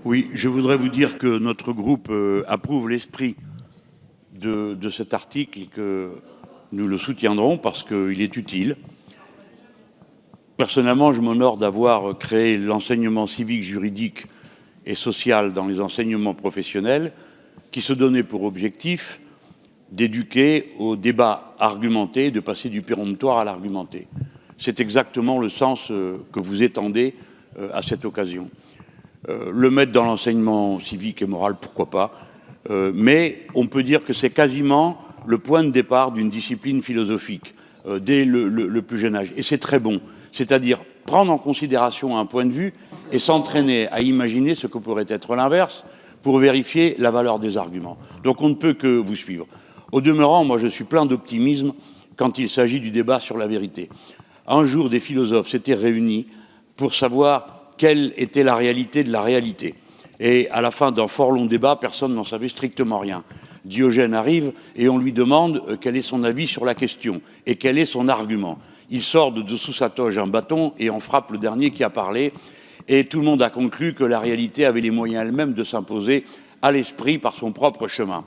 Oui, je voudrais vous dire que notre groupe approuve l'esprit de cet article et que nous le soutiendrons parce qu'il est utile. Personnellement, je m'honore d'avoir créé l'enseignement civique, juridique et social dans les enseignements professionnels qui se donnait pour objectif d'éduquer au débat argumenté, de passer du péremptoire à l'argumenté. C'est exactement le sens que vous étendez à cette occasion. Le mettre dans l'enseignement civique et moral, pourquoi pas, mais on peut dire que c'est quasiment le point de départ d'une discipline philosophique dès le plus jeune âge. Et c'est très bon, c'est-à-dire prendre en considération un point de vue et s'entraîner à imaginer ce que pourrait être l'inverse pour vérifier la valeur des arguments. Donc on ne peut que vous suivre. Au demeurant, moi je suis plein d'optimisme quand il s'agit du débat sur la vérité. Un jour, des philosophes s'étaient réunis pour savoir quelle était la réalité de la réalité. Et à la fin d'un fort long débat, personne n'en savait strictement rien. Diogène arrive et on lui demande quel est son avis sur la question et quel est son argument. Il sort de dessous sa toge un bâton et en frappe le dernier qui a parlé. Et tout le monde a conclu que la réalité avait les moyens elle-même de s'imposer à l'esprit par son propre chemin.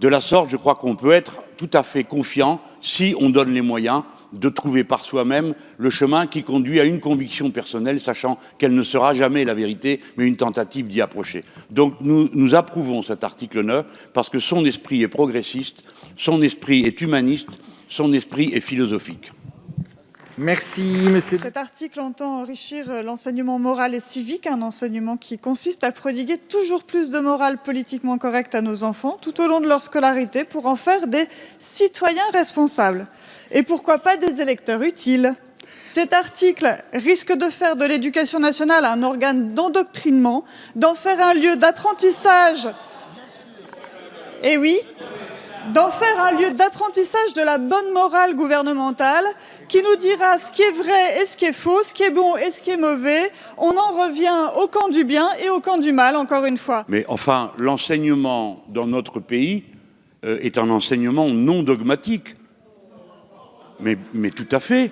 De la sorte, je crois qu'on peut être tout à fait confiant si on donne les moyens de trouver par soi-même le chemin qui conduit à une conviction personnelle, sachant qu'elle ne sera jamais la vérité, mais une tentative d'y approcher. Donc nous approuvons cet article 9 parce que son esprit est progressiste, son esprit est humaniste, son esprit est philosophique. Merci, monsieur. Cet article entend enrichir l'enseignement moral et civique, un enseignement qui consiste à prodiguer toujours plus de morale politiquement correcte à nos enfants tout au long de leur scolarité pour en faire des citoyens responsables. Et pourquoi pas des électeurs utiles. Cet article risque de faire de l'éducation nationale un organe d'endoctrinement, d'en faire un lieu d'apprentissage. Et oui, d'en faire un lieu d'apprentissage de la bonne morale gouvernementale qui nous dira ce qui est vrai et ce qui est faux, ce qui est bon et ce qui est mauvais. On en revient au camp du bien et au camp du mal, encore une fois. Mais enfin, l'enseignement dans notre pays est un enseignement non dogmatique. Mais tout à fait.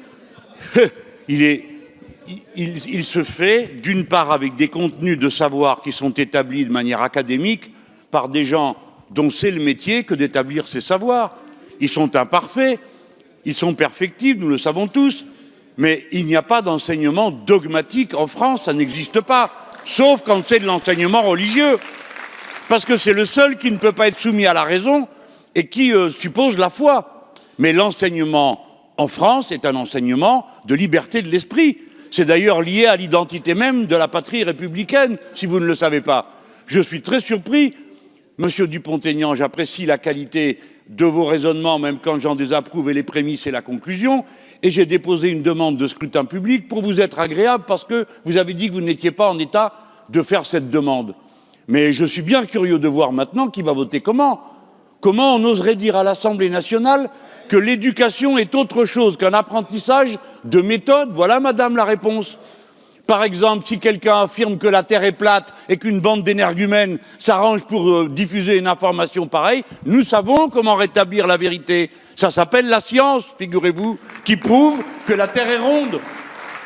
Il se fait, d'une part, avec des contenus de savoir qui sont établis de manière académique par des gens dont c'est le métier que d'établir ces savoirs. Ils sont imparfaits, ils sont perfectibles, nous le savons tous, mais il n'y a pas d'enseignement dogmatique en France, ça n'existe pas, sauf quand c'est de l'enseignement religieux, parce que c'est le seul qui ne peut pas être soumis à la raison et qui suppose la foi. Mais l'enseignement en France est un enseignement de liberté de l'esprit. C'est d'ailleurs lié à l'identité même de la patrie républicaine, si vous ne le savez pas. Je suis très surpris. Monsieur Dupont-Aignan, j'apprécie la qualité de vos raisonnements, même quand j'en désapprouve les prémices et la conclusion, et j'ai déposé une demande de scrutin public pour vous être agréable parce que vous avez dit que vous n'étiez pas en état de faire cette demande. Mais je suis bien curieux de voir maintenant qui va voter comment. Comment on oserait dire à l'Assemblée nationale que l'éducation est autre chose qu'un apprentissage de méthode? Voilà, madame, la réponse. Par exemple, si quelqu'un affirme que la Terre est plate et qu'une bande d'énergumènes s'arrange pour diffuser une information pareille, nous savons comment rétablir la vérité. Ça s'appelle la science, figurez-vous, qui prouve que la Terre est ronde.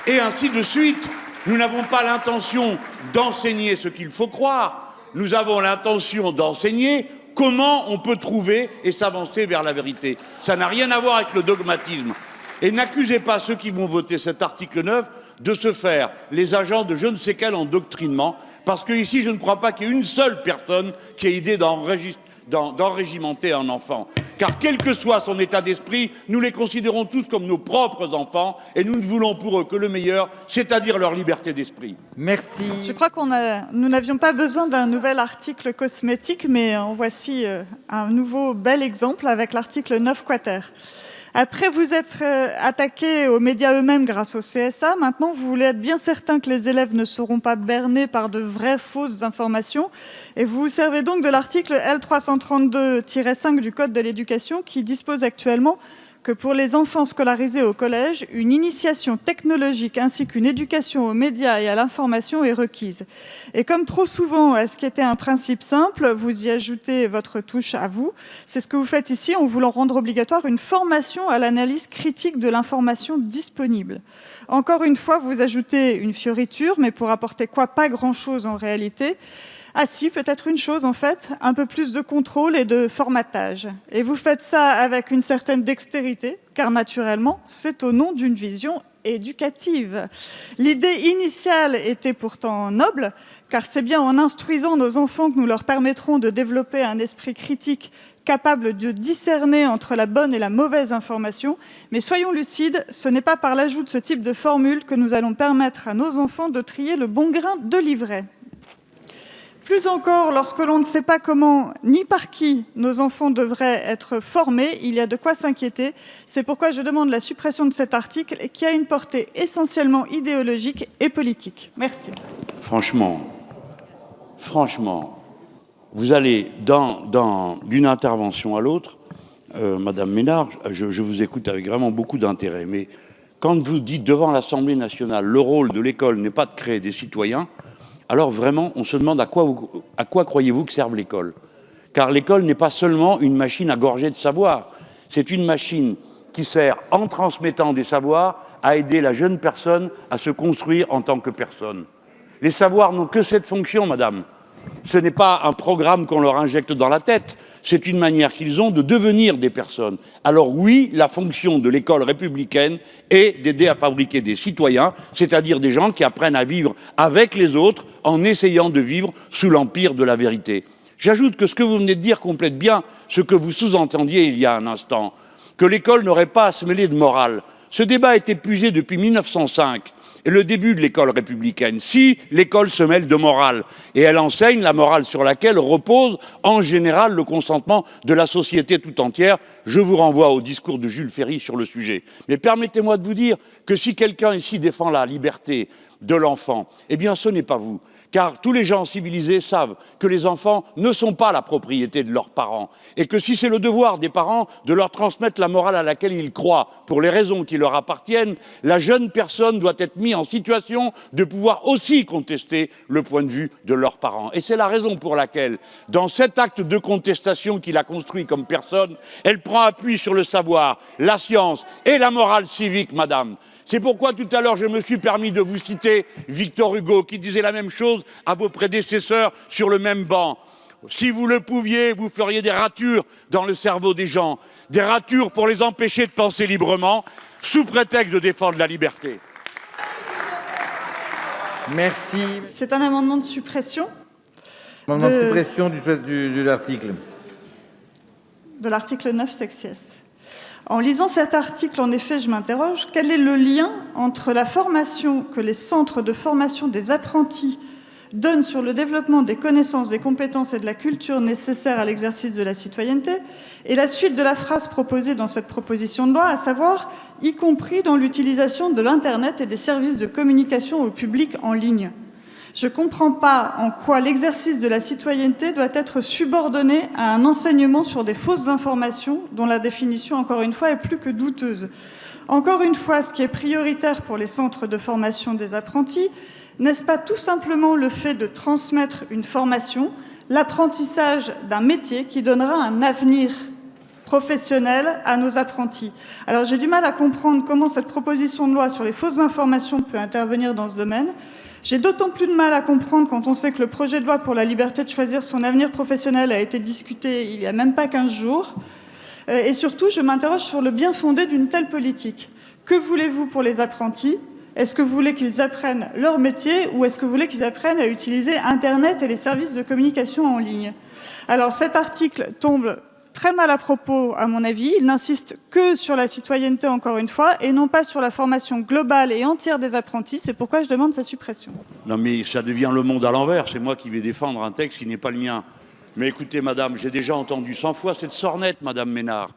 Et ainsi de suite. Nous n'avons pas l'intention d'enseigner ce qu'il faut croire. Nous avons l'intention d'enseigner comment on peut trouver et s'avancer vers la vérité. Ça n'a rien à voir avec le dogmatisme. Et n'accusez pas ceux qui vont voter cet article 9 de se faire les agents de je ne sais quel endoctrinement, parce qu'ici, je ne crois pas qu'il y ait une seule personne qui ait idée d'enrégimenter un enfant. Car quel que soit son état d'esprit, nous les considérons tous comme nos propres enfants et nous ne voulons pour eux que le meilleur, c'est-à-dire leur liberté d'esprit. Merci. Je crois nous n'avions pas besoin d'un nouvel article cosmétique, mais en voici un nouveau bel exemple avec l'article 9 quater. Après vous être attaqué aux médias eux-mêmes grâce au CSA, maintenant vous voulez être bien certain que les élèves ne seront pas bernés par de vraies fausses informations et vous vous servez donc de l'article L332-5 du Code de l'éducation qui dispose actuellement que pour les enfants scolarisés au collège, une initiation technologique ainsi qu'une éducation aux médias et à l'information est requise. Et comme trop souvent, à ce qui était un principe simple, vous y ajoutez votre touche à vous. C'est ce que vous faites ici en voulant rendre obligatoire une formation à l'analyse critique de l'information disponible. Encore une fois, vous ajoutez une fioriture, mais pour apporter quoi? Pas grand-chose en réalité. Ah si, peut-être une chose en fait, un peu plus de contrôle et de formatage. Et vous faites ça avec une certaine dextérité, car naturellement, c'est au nom d'une vision éducative. L'idée initiale était pourtant noble, car c'est bien en instruisant nos enfants que nous leur permettrons de développer un esprit critique capable de discerner entre la bonne et la mauvaise information. Mais soyons lucides, ce n'est pas par l'ajout de ce type de formule que nous allons permettre à nos enfants de trier le bon grain de l'ivraie. Plus encore, lorsque l'on ne sait pas comment ni par qui nos enfants devraient être formés, il y a de quoi s'inquiéter. C'est pourquoi je demande la suppression de cet article qui a une portée essentiellement idéologique et politique. Merci. Franchement, vous allez d'une intervention à l'autre, Madame Ménard, je vous écoute avec vraiment beaucoup d'intérêt, mais quand vous dites devant l'Assemblée nationale, le rôle de l'école n'est pas de créer des citoyens, alors vraiment, on se demande à quoi croyez-vous que serve l'école? Car l'école n'est pas seulement une machine à gorger de savoir, c'est une machine qui sert, en transmettant des savoirs, à aider la jeune personne à se construire en tant que personne. Les savoirs n'ont que cette fonction, madame. Ce n'est pas un programme qu'on leur injecte dans la tête, c'est une manière qu'ils ont de devenir des personnes. Alors oui, la fonction de l'école républicaine est d'aider à fabriquer des citoyens, c'est-à-dire des gens qui apprennent à vivre avec les autres en essayant de vivre sous l'empire de la vérité. J'ajoute que ce que vous venez de dire complète bien ce que vous sous-entendiez il y a un instant, que l'école n'aurait pas à se mêler de morale. Ce débat est épuisé depuis 1905. Et le début de l'école républicaine, si l'école se mêle de morale, et elle enseigne la morale sur laquelle repose en général le consentement de la société tout entière, je vous renvoie au discours de Jules Ferry sur le sujet. Mais permettez-moi de vous dire que si quelqu'un ici défend la liberté de l'enfant, eh bien ce n'est pas vous. Car tous les gens civilisés savent que les enfants ne sont pas la propriété de leurs parents et que si c'est le devoir des parents de leur transmettre la morale à laquelle ils croient pour les raisons qui leur appartiennent, la jeune personne doit être mise en situation de pouvoir aussi contester le point de vue de leurs parents. Et c'est la raison pour laquelle, dans cet acte de contestation qu'il a construit comme personne, elle prend appui sur le savoir, la science et la morale civique, madame. C'est pourquoi tout à l'heure je me suis permis de vous citer Victor Hugo qui disait la même chose à vos prédécesseurs sur le même banc. Si vous le pouviez, vous feriez des ratures dans le cerveau des gens, des ratures pour les empêcher de penser librement, sous prétexte de défendre la liberté. Merci. C'est un amendement de suppression. Amendement de suppression de l'article. De l'article 9 sexies. En lisant cet article, en effet, je m'interroge, quel est le lien entre la formation que les centres de formation des apprentis donnent sur le développement des connaissances, des compétences et de la culture nécessaires à l'exercice de la citoyenneté et la suite de la phrase proposée dans cette proposition de loi, à savoir « y compris dans l'utilisation de l'Internet et des services de communication au public en ligne ». Je ne comprends pas en quoi l'exercice de la citoyenneté doit être subordonné à un enseignement sur des fausses informations dont la définition, encore une fois, est plus que douteuse. Encore une fois, ce qui est prioritaire pour les centres de formation des apprentis, n'est-ce pas tout simplement le fait de transmettre une formation, l'apprentissage d'un métier qui donnera un avenir professionnel à nos apprentis. Alors j'ai du mal à comprendre comment cette proposition de loi sur les fausses informations peut intervenir dans ce domaine. J'ai d'autant plus de mal à comprendre quand on sait que le projet de loi pour la liberté de choisir son avenir professionnel a été discuté il n'y a même pas 15 jours. Et surtout, je m'interroge sur le bien fondé d'une telle politique. Que voulez-vous pour les apprentis ? Est-ce que vous voulez qu'ils apprennent leur métier ou est-ce que vous voulez qu'ils apprennent à utiliser Internet et les services de communication en ligne ? Alors cet article tombe très mal à propos, à mon avis. Il n'insiste que sur la citoyenneté, encore une fois, et non pas sur la formation globale et entière des apprentis. C'est pourquoi je demande sa suppression. Non mais ça devient le monde à l'envers. C'est moi qui vais défendre un texte qui n'est pas le mien. Mais écoutez, madame, j'ai déjà entendu 100 fois cette sornette, madame Ménard.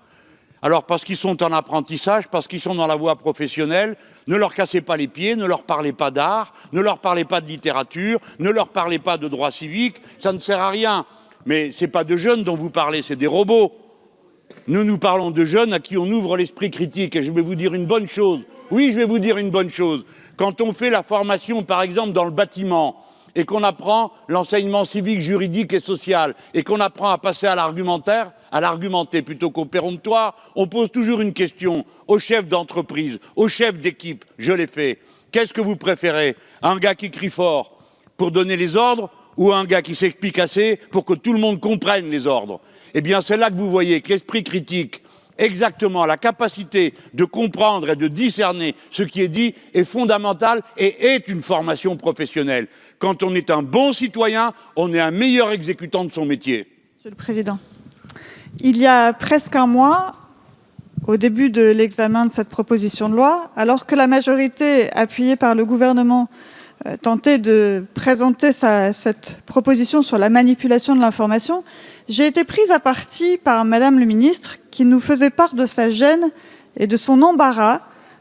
Alors, parce qu'ils sont en apprentissage, parce qu'ils sont dans la voie professionnelle, ne leur cassez pas les pieds, ne leur parlez pas d'art, ne leur parlez pas de littérature, ne leur parlez pas de droit civique, ça ne sert à rien. Mais ce n'est pas de jeunes dont vous parlez, c'est des robots. Nous parlons de jeunes à qui on ouvre l'esprit critique. Et je vais vous dire une bonne chose. Oui, je vais vous dire une bonne chose. Quand on fait la formation, par exemple, dans le bâtiment, et qu'on apprend l'enseignement civique, juridique et social, et qu'on apprend à passer à l'argumentaire, à l'argumenter plutôt qu'au péremptoire, on pose toujours une question au chef d'entreprise, au chef d'équipe. Je l'ai fait. Qu'est-ce que vous préférez? Un gars qui crie fort pour donner les ordres ou un gars qui s'explique assez pour que tout le monde comprenne les ordres? Eh bien, c'est là que vous voyez que l'esprit critique, exactement, la capacité de comprendre et de discerner ce qui est dit est fondamentale et est une formation professionnelle. Quand on est un bon citoyen, on est un meilleur exécutant de son métier. Monsieur le Président, il y a presque un mois, au début de l'examen de cette proposition de loi, alors que la majorité appuyée par le gouvernement tentait de présenter cette proposition sur la manipulation de l'information, j'ai été prise à partie par Madame le ministre qui nous faisait part de sa gêne et de son embarras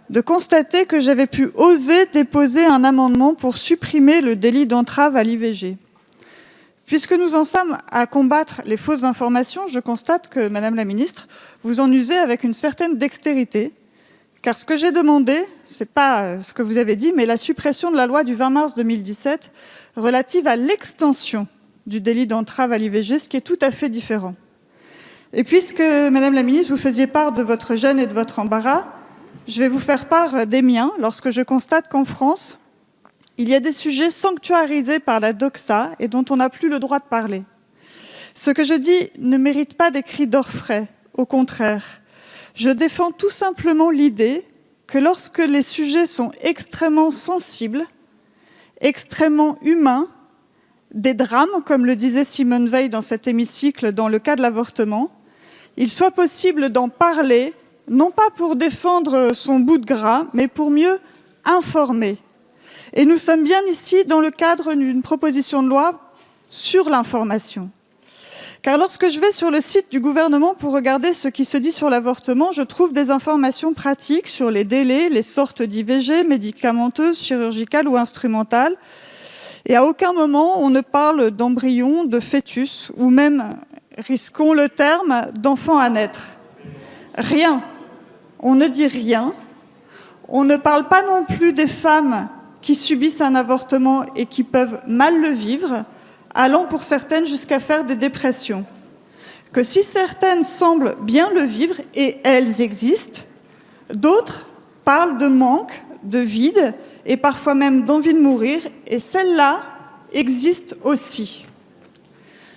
de constater que j'avais pu oser déposer un amendement pour supprimer le délit d'entrave à l'IVG. Puisque nous en sommes à combattre les fausses informations, je constate que, Madame la ministre, vous en usez avec une certaine dextérité, car ce que j'ai demandé, ce n'est pas ce que vous avez dit, mais la suppression de la loi du 20 mars 2017 relative à l'extension du délit d'entrave à l'IVG, ce qui est tout à fait différent. Et puisque, Madame la ministre, vous faisiez part de votre gêne et de votre embarras, je vais vous faire part des miens lorsque je constate qu'en France, il y a des sujets sanctuarisés par la doxa et dont on n'a plus le droit de parler. Ce que je dis ne mérite pas des cris d'orfraie, au contraire. Je défends tout simplement l'idée que lorsque les sujets sont extrêmement sensibles, extrêmement humains, des drames, comme le disait Simone Veil dans cet hémicycle dans le cas de l'avortement, il soit possible d'en parler, non pas pour défendre son bout de gras, mais pour mieux informer. Et nous sommes bien ici dans le cadre d'une proposition de loi sur l'information. Car lorsque je vais sur le site du gouvernement pour regarder ce qui se dit sur l'avortement, je trouve des informations pratiques sur les délais, les sortes d'IVG, médicamenteuses, chirurgicales ou instrumentales. Et à aucun moment on ne parle d'embryon, de fœtus, ou même, risquons le terme, d'enfant à naître. Rien. On ne dit rien. On ne parle pas non plus des femmes qui subissent un avortement et qui peuvent mal le vivre, allant pour certaines jusqu'à faire des dépressions. Que si certaines semblent bien le vivre, et elles existent, d'autres parlent de manque, de vide, et parfois même d'envie de mourir, et celles-là existent aussi.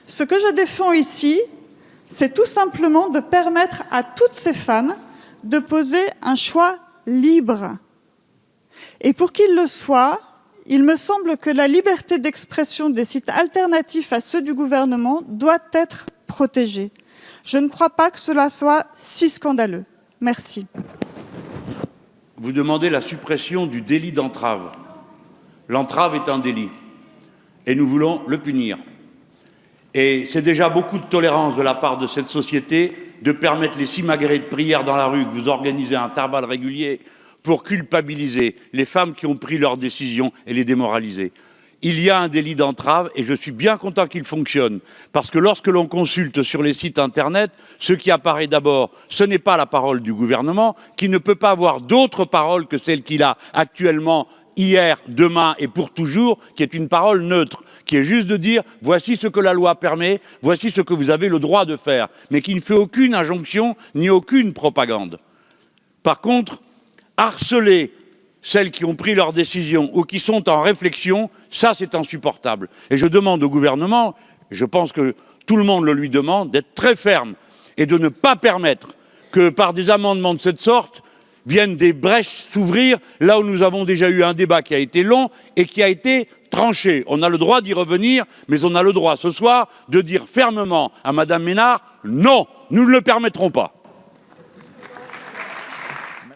Ce que je défends ici, c'est tout simplement de permettre à toutes ces femmes de poser un choix libre. Et pour qu'il le soit, il me semble que la liberté d'expression des sites alternatifs à ceux du gouvernement doit être protégée. Je ne crois pas que cela soit si scandaleux. Merci. Vous demandez la suppression du délit d'entrave. L'entrave est un délit et nous voulons le punir. Et c'est déjà beaucoup de tolérance de la part de cette société de permettre les simagrées de prière dans la rue que vous organisez à intervalles réguliers pour culpabiliser les femmes qui ont pris leurs décisions et les démoraliser. Il y a un délit d'entrave et je suis bien content qu'il fonctionne parce que lorsque l'on consulte sur les sites internet, ce qui apparaît d'abord, ce n'est pas la parole du gouvernement qui ne peut pas avoir d'autre parole que celle qu'il a actuellement, hier, demain et pour toujours, qui est une parole neutre, qui est juste de dire voici ce que la loi permet, voici ce que vous avez le droit de faire, mais qui ne fait aucune injonction ni aucune propagande. Par contre, harceler celles qui ont pris leurs décisions ou qui sont en réflexion, ça c'est insupportable. Et je demande au gouvernement, je pense que tout le monde le lui demande, d'être très ferme et de ne pas permettre que par des amendements de cette sorte viennent des brèches s'ouvrir là où nous avons déjà eu un débat qui a été long et qui a été tranché. On a le droit d'y revenir, mais on a le droit ce soir de dire fermement à Madame Ménard, non, nous ne le permettrons pas.